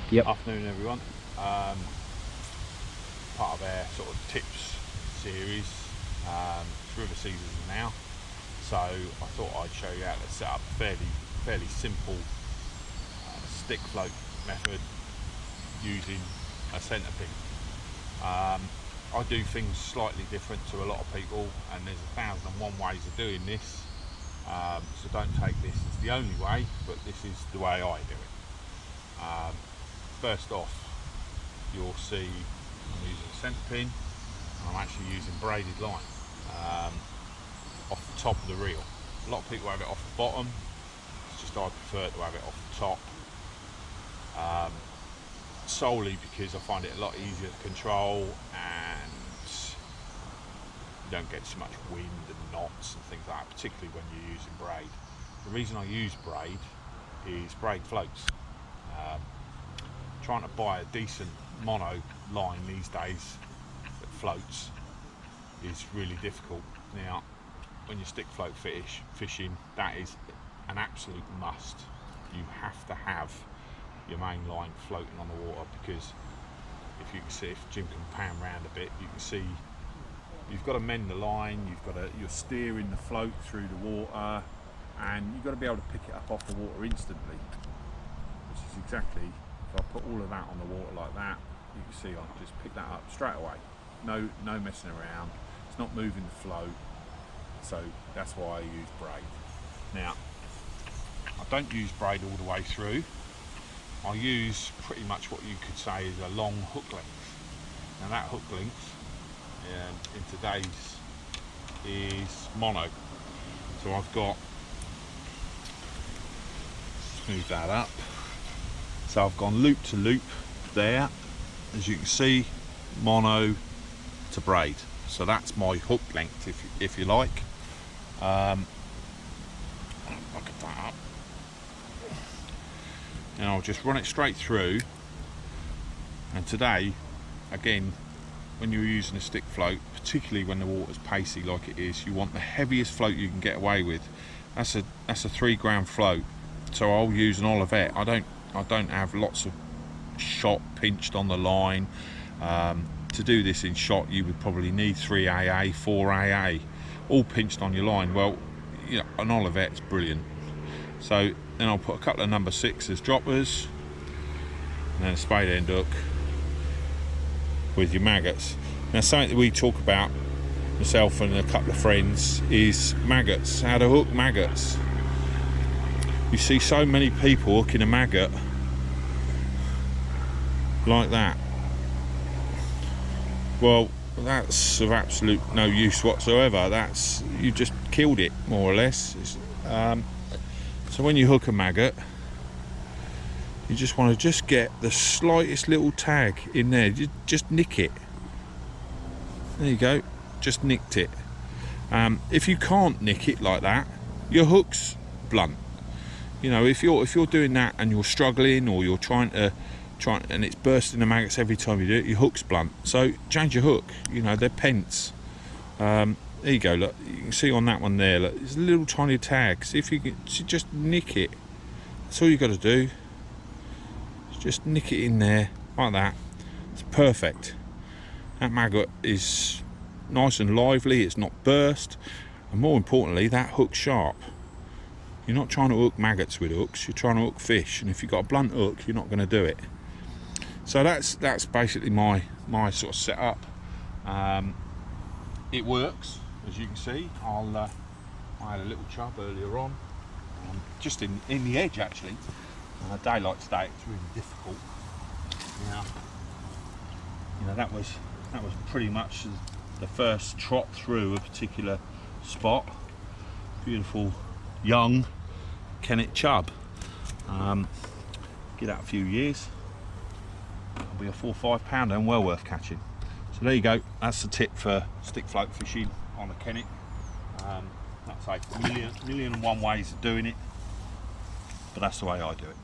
Yep. Afternoon everyone. Part of our sort of tips series. It's river season now, so I thought I'd show you how to set up a fairly simple stick float method using a centre pin. I do things slightly different to a lot of people, and there's 1,001 ways of doing this, so don't take this as the only way, but this is the way I do it. First off, you'll see I'm using a centre pin, and I'm actually using braided line off the top of the reel. A lot of people have it off the bottom, it's just I prefer to have it off the top, solely because I find it a lot easier to control, and you don't get so much wind and knots and things like that, particularly when you're using braid. The reason I use braid is braid floats. Trying to buy a decent mono line these days that floats is really difficult. Now, when you stick float fishing, that is an absolute must. You have to have your main line floating on the water, because if you can see, if Jim can pan round a bit, you can see you've got to mend the line, you're steering the float through the water, and you've got to be able to pick it up off the water instantly, which is exactly, if I put all of that on the water like that, you can see I just pick that up straight away. No messing around. It's not moving the float, so that's why I use braid. Now, I don't use braid all the way through. I use pretty much what you could say is a long hook length. Now that hook length in today's is mono. So I've got, smooth that up. So I've gone loop to loop there, as you can see, mono to braid. So that's my hook length, if you like. I'll get that up. And I'll just run it straight through. And today, again, when you're using a stick float, particularly when the water's pacey like it is, you want the heaviest float you can get away with. That's a 3 gram float. So I'll use an Olivet. I don't have lots of shot pinched on the line. To do this in shot, you would probably need 3AA, 4AA, all pinched on your line. Well, you know, an Olivet's brilliant. So then I'll put a couple of number 6s droppers, and then a spade end hook with your maggots. Now, something that we talk about, myself and a couple of friends, is maggots, how to hook maggots. You see so many people hooking a maggot like that. Well, that's of absolute no use whatsoever. That's, you just killed it, more or less. So when you hook a maggot, you just want to get the slightest little tag in there. You just nick it. There you go, just nicked it. If you can't nick it like that, your hook's blunt. You know, if you're doing that and you're struggling, or you're trying and it's bursting the maggots every time you do it, your hook's blunt. So change your hook. You know, they're pence. There you go. Look, you can see on that one there. Look, there's a little tiny tag. See if you can just nick it. That's all you got to do. Just nick it in there like that. It's perfect. That maggot is nice and lively. It's not burst, and more importantly, that hook's sharp. You're not trying to hook maggots with hooks. You're trying to hook fish, and if you've got a blunt hook, you're not going to do it. So that's basically my sort of setup. It works, as you can see. I had a little chub earlier on, just in the edge actually. On a day like today, it's really difficult. Now, you know, that was pretty much the first trot through a particular spot. Beautiful young Kennet chub. Get out a few years, it'll be a 4 or 5 pounder and well worth catching. So there you go, that's the tip for stick float fishing on a Kennet. Like I say, million and one ways of doing it, but that's the way I do it.